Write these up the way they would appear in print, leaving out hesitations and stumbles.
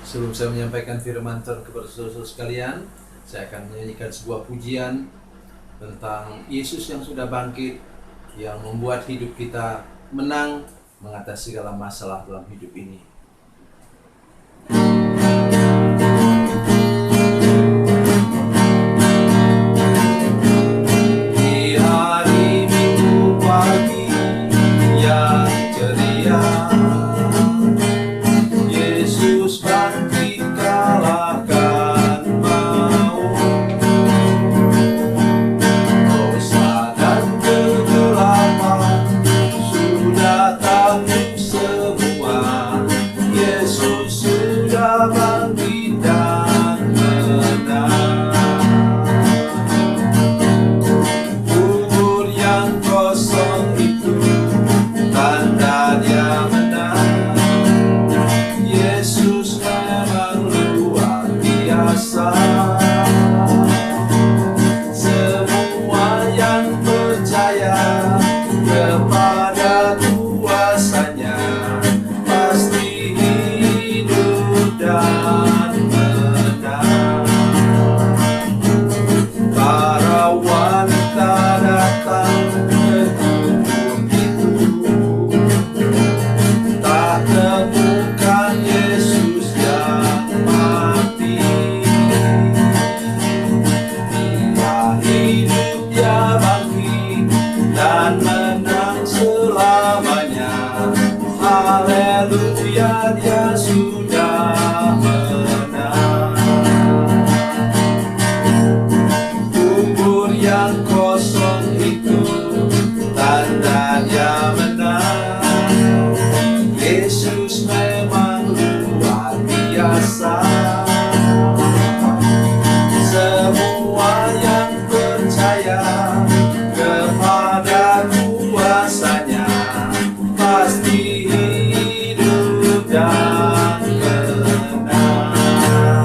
Sebelum saya menyampaikan firman Tuhan kepada saudara-saudara sekalian, saya akan menyanyikan sebuah pujian tentang Yesus yang sudah bangkit, yang membuat hidup kita menang mengatasi segala masalah dalam hidup ini. Di hari Minggu pagi yang ceria, Yesus bangkit kalahkan maut. Dosa dan kegelapan sudah takluk semua. Yesus sudah bangkit dan menang. Kubur yang kosong itu tanda Dia menang. Yesus memang luar biasa. Semua yang percaya kepada kuasa-Nya pasti hidup dan menang. Para wanita datang ke kubur itu, tak temukan Yesus yang mati. Dia hidup, Dia bangkit dan menang selamanya. Haleluya, Dia sudah menang. Kubur yang kosong itu tanda Dia menang. Yesus memang luar biasa. Semua yang percaya kepada kuasa-Nya pasti hidup dan menang.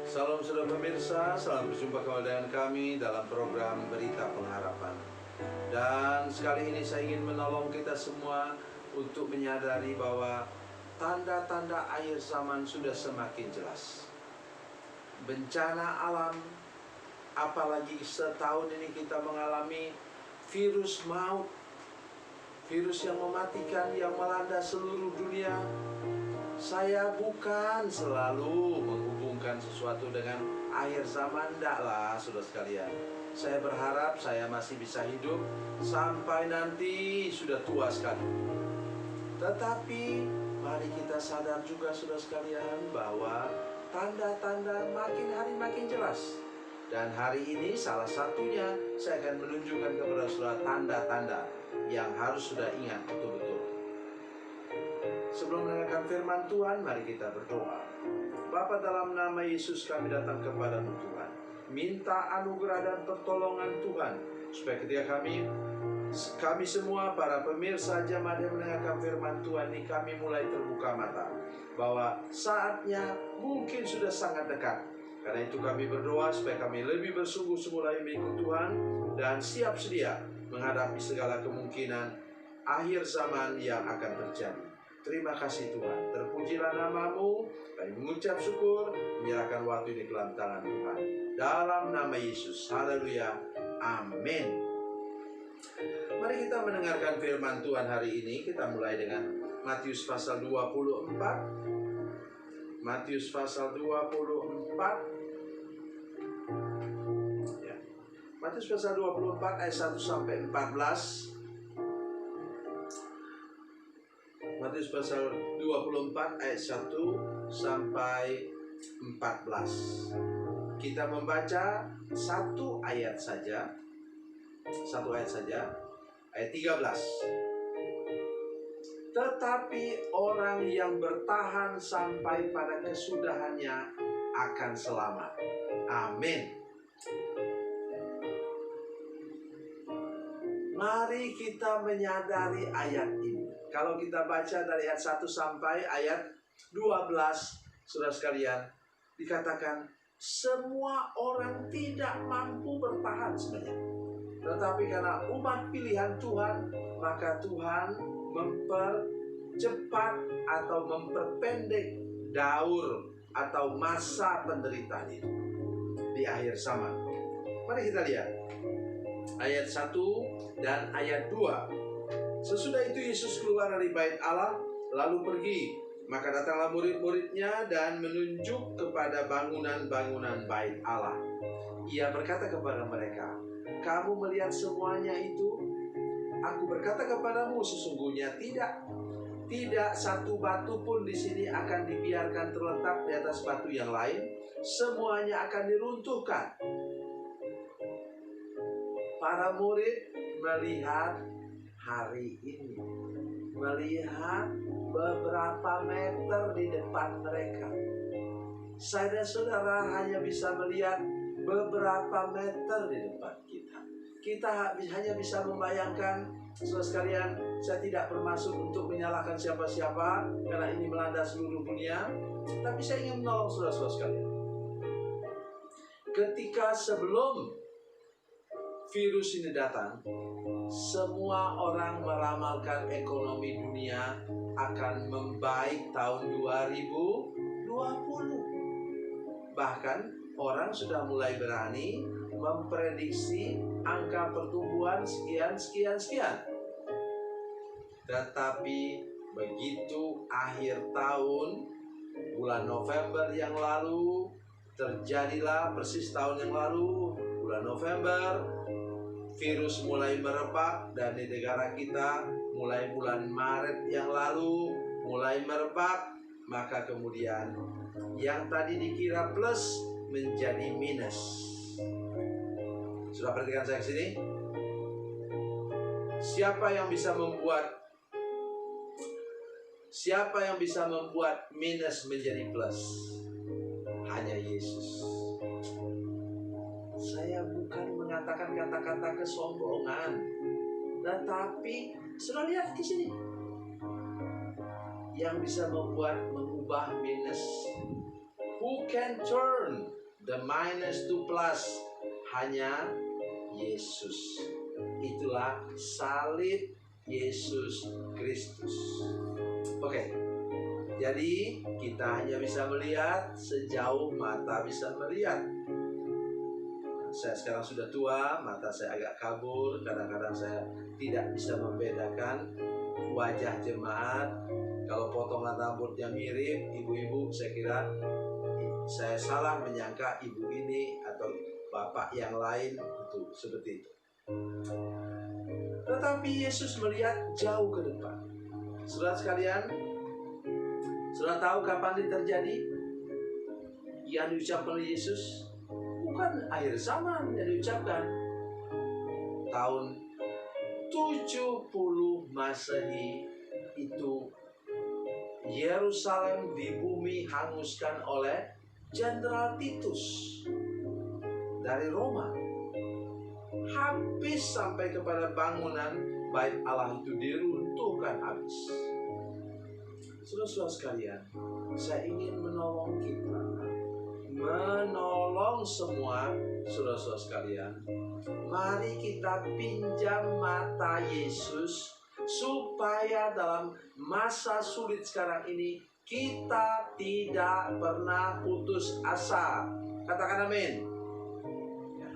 Salam saudara pemirsa, selamat berjumpa kembali dengan kami dalam program Berita Pengharapan. Dan sekali ini saya ingin menolong kita semua untuk menyadari bahwa tanda-tanda akhir zaman sudah semakin jelas. Bencana alam, apalagi setahun ini kita mengalami virus maut, virus yang mematikan yang melanda seluruh dunia. Saya bukan selalu menghubungkan sesuatu dengan akhir zaman, enggak lah saudara sekalian. Saya berharap saya masih bisa hidup sampai nanti sudah tua sekali. Tetapi mari kita sadar juga saudara sekalian bahwa tanda-tanda makin hari makin jelas. Dan hari ini salah satunya saya akan menunjukkan kepada saudara tanda-tanda yang harus sudah ingat betul-betul. Sebelum mendengarkan firman Tuhan, mari kita berdoa. Bapa, dalam nama Yesus kami datang kepadamu Tuhan. Minta anugerah dan pertolongan Tuhan, supaya ketika kami semua para pemirsa jemaat yang mendengarkan firman Tuhan ini, kami mulai terbuka mata bahwa saatnya mungkin sudah sangat dekat. Karena itu kami berdoa supaya kami lebih bersungguh-sungguh lagi mengikut Tuhan dan siap sedia menghadapi segala kemungkinan akhir zaman yang akan terjadi. Terima kasih Tuhan, terpujilah nama-Mu. Kami mengucap syukur, menyerahkan waktu ini ke dalam tangan Tuhan. Dalam nama Yesus, haleluya, amin. Mari kita mendengarkan firman Tuhan hari ini. Kita mulai dengan Matius pasal 24. Matius pasal 24. Ya. Matius pasal 24 ayat 1 sampai 14. Matius pasal 24 ayat 1 sampai 14. Kita membaca satu ayat saja. Ayat 13. Tetapi orang yang bertahan sampai pada kesudahannya akan selamat. Amin. Mari kita menyadari ayat ini. Kalau kita baca dari ayat 1 sampai ayat 12, saudara sekalian, dikatakan semua orang tidak mampu bertahan sebenarnya. Tetapi karena umat pilihan Tuhan, maka Tuhan mempercepat atau memperpendek daur atau masa penderitaan itu di akhir zaman. Mari kita lihat ayat 1 dan ayat 2. Sesudah itu Yesus keluar dari bait Allah lalu pergi. Maka datanglah murid-muridnya dan menunjuk kepada bangunan-bangunan bait Allah. Ia berkata kepada mereka, "Kamu melihat semuanya itu? Aku berkata kepadamu, sesungguhnya tidak satu batu pun di sini akan dibiarkan terletak di atas batu yang lain. Semuanya akan diruntuhkan." Para murid melihat hari ini, melihat beberapa meter di depan mereka. Saya dan saudara hanya bisa melihat beberapa meter di depan kita. Kita hanya bisa membayangkan. Saudara sekalian, saya tidak bermaksud untuk menyalahkan siapa-siapa karena ini melanda seluruh dunia. Tapi saya ingin menolong saudara-saudara sekalian. Ketika sebelum virus ini datang, semua orang meramalkan ekonomi dunia akan membaik tahun 2020. Bahkan orang sudah mulai berani memprediksi angka pertumbuhan sekian. Tetapi begitu akhir tahun, bulan November yang lalu, terjadilah persis tahun yang lalu, bulan November, virus mulai merebak dan di negara kita mulai bulan Maret yang lalu mulai merebak. Maka kemudian yang tadi dikira plus menjadi minus. Sudah perhatikan saya ke sini? Siapa yang bisa membuat minus menjadi plus? Hanya Yesus. Saya bukan mengatakan kata-kata kesombongan, tetapi sudah lihat di sini. Yang bisa mengubah minus. Who can turn the minus to plus? Hanya Yesus. Itulah salib Yesus Kristus. Oke. Jadi kita hanya bisa melihat sejauh mata bisa melihat. Saya sekarang sudah tua, mata saya agak kabur. Kadang-kadang saya tidak bisa membedakan wajah jemaat. Kalau potongan rambutnya mirip, ibu-ibu, saya kira saya salah menyangka ibu ini atau bapak yang lain itu seperti itu. Tetapi Yesus melihat jauh ke depan. Saudara sekalian, saudara tahu kapan ini terjadi? Yang diucapkan oleh Yesus bukan akhir zaman yang diucapkan. Tahun 70 Masehi itu Yerusalem di bumi hanguskan oleh Jenderal Titus dari Roma. Habis sampai kepada bangunan bait Allah itu diruntuhkan habis. Saudara-saudara sekalian, saya ingin menolong kita, menolong semua saudara-saudara sekalian. Mari kita pinjam mata Yesus supaya dalam masa sulit sekarang ini kita tidak pernah putus asa. Katakan amin. Ya.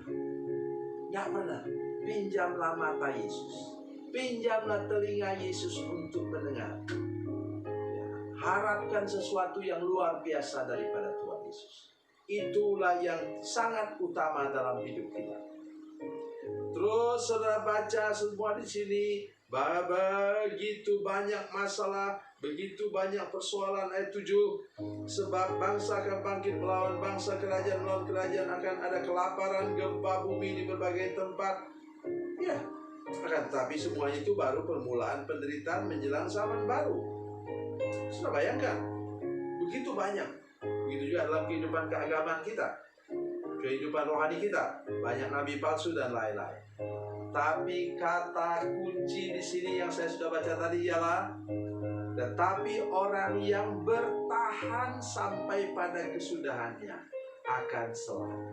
Tidak pernah. Pinjamlah mata Yesus. Pinjamlah telinga Yesus untuk mendengar. Ya. Harapkan sesuatu yang luar biasa daripada Tuhan Yesus. Itulah yang sangat utama dalam hidup kita. Terus saudara baca semua di sini. Begitu banyak masalah, begitu banyak persoalan. Ayat 7, sebab bangsa akan bangkit melawan bangsa, kerajaan melawan kerajaan, akan ada kelaparan, gempa bumi di berbagai tempat. Ya, akan tetapi semuanya itu baru permulaan penderitaan menjelang zaman baru. Sudah bayangkan, begitu banyak. Begitu juga dalam kehidupan keagamaan kita, kehidupan rohani kita, banyak nabi palsu dan lain-lain. Tapi kata kunci di sini yang saya sudah baca tadi ialah, tetapi orang yang bertahan sampai pada kesudahannya akan selamat.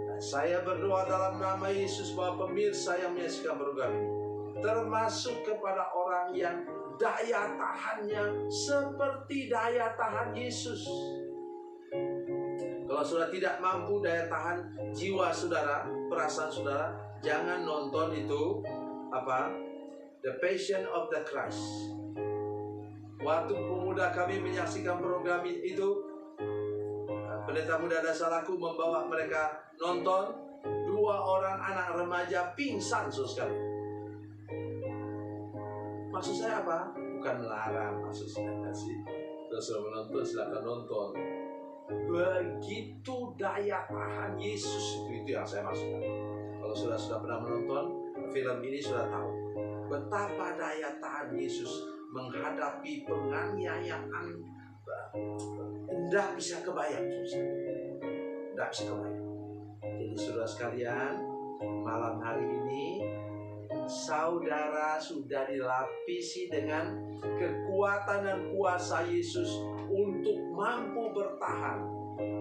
Nah, Saya berdoa dalam nama Yesus bahwa pemirsa yang menyaksikan program ini, termasuk kepada orang yang daya tahannya seperti daya tahan Yesus. Kalau sudah tidak mampu daya tahan jiwa saudara, perasaan saudara, jangan nonton itu The Passion of the Christ. Waktu pemuda kami menyaksikan program itu, pendeta muda Dasaraku membawa mereka nonton, 2 orang anak remaja pingsan sekali. Maksud saya apa? Bukan melarang, maksud saya sih. Kalau sudah menonton silakan nonton. Begitu daya tahan Yesus itu yang saya maksudkan. Kalau sudah pernah menonton film ini sudah tahu betapa daya tahan Yesus menghadapi penganiayaan. Tidak bisa kebayang, tidak bisa kebayang. Jadi saudara sekalian, malam hari ini saudara sudah dilapisi dengan kekuatan dan kuasa Yesus untuk mampu bertahan.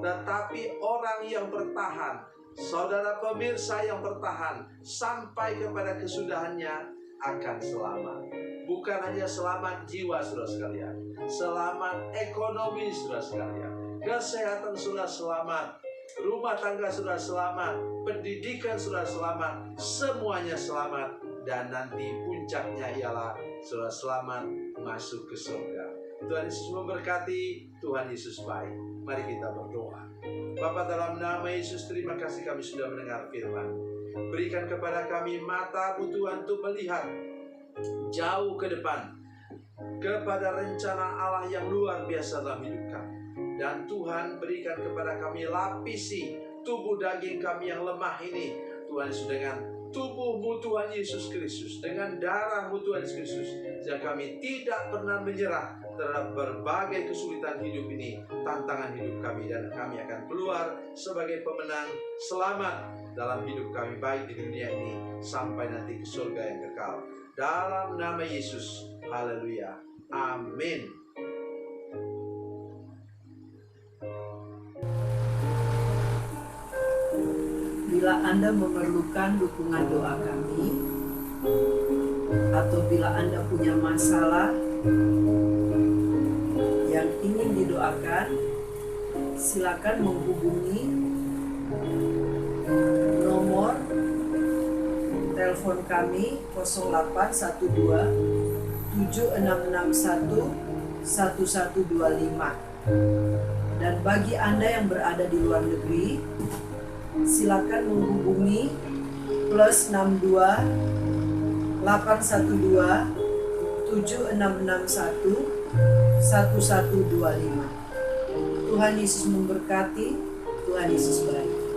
Tetapi orang yang bertahan, saudara pemirsa yang bertahan sampai kepada kesudahannya akan selamat. Bukan hanya selamat jiwa saudara sekalian, selamat ekonomi saudara sekalian, kesehatan saudara selamat, rumah tangga saudara selamat, pendidikan saudara selamat, semuanya selamat. Dan nanti puncaknya ialah saudara selamat masuk ke surga. Tuhan Yesus memberkati, Tuhan Yesus baik. Mari kita berdoa. Bapa, dalam nama Yesus, terima kasih kami sudah mendengar firman. Berikan kepada kami mata-Mu Tuhan untuk melihat jauh ke depan kepada rencana Allah yang luar biasa dalam hidup kami. Dan Tuhan berikan kepada kami, lapisi tubuh daging kami yang lemah ini, Tuhan Yesus, dengan tubuh-Mu Tuhan Yesus Kristus, dengan darah-Mu Tuhan Yesus Kristus, sehingga kami tidak pernah menyerah terhadap berbagai kesulitan hidup ini, tantangan hidup kami, dan kami akan keluar sebagai pemenang selamat dalam hidup kami, baik di dunia ini sampai nanti ke surga yang kekal. Dalam nama Yesus, haleluya, amin. Bila Anda memerlukan dukungan doa kami, atau bila Anda punya masalah yang ingin didoakan, silakan menghubungi nomor telepon kami 0812 7661 1125. Dan bagi Anda yang berada di luar negeri, silakan menghubungi +62 812 7661 1125. Tuhan Yesus memberkati, Tuhan Yesus baik.